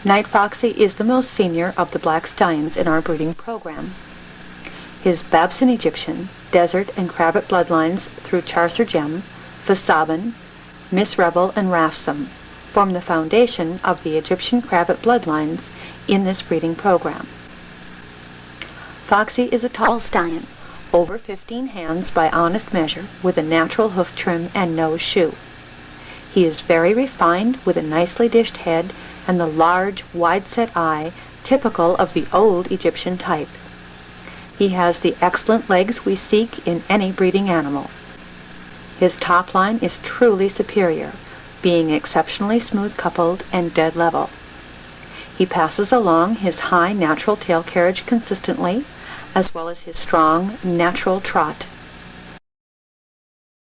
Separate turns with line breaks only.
Night Foxy is the most senior of the black stallions in our breeding program. His Babson Egyptian, Desert and Cravat bloodlines through Charcer Gem, Fasaban, Miss Rebel, and Rafsam form the foundation of the Egyptian Cravat bloodlines in this breeding program. Foxy is a tall stallion, over 15 hands by honest measure, with a natural hoof trim and nose shoe. He is very refined with a nicely dished head and the large, wide-set eye typical of the old Egyptian type. He has the excellent legs we seek in any breeding animal. His top line is truly superior, being exceptionally smooth-coupled and dead level. He passes along his high natural tail carriage consistently, as well as his strong, natural trot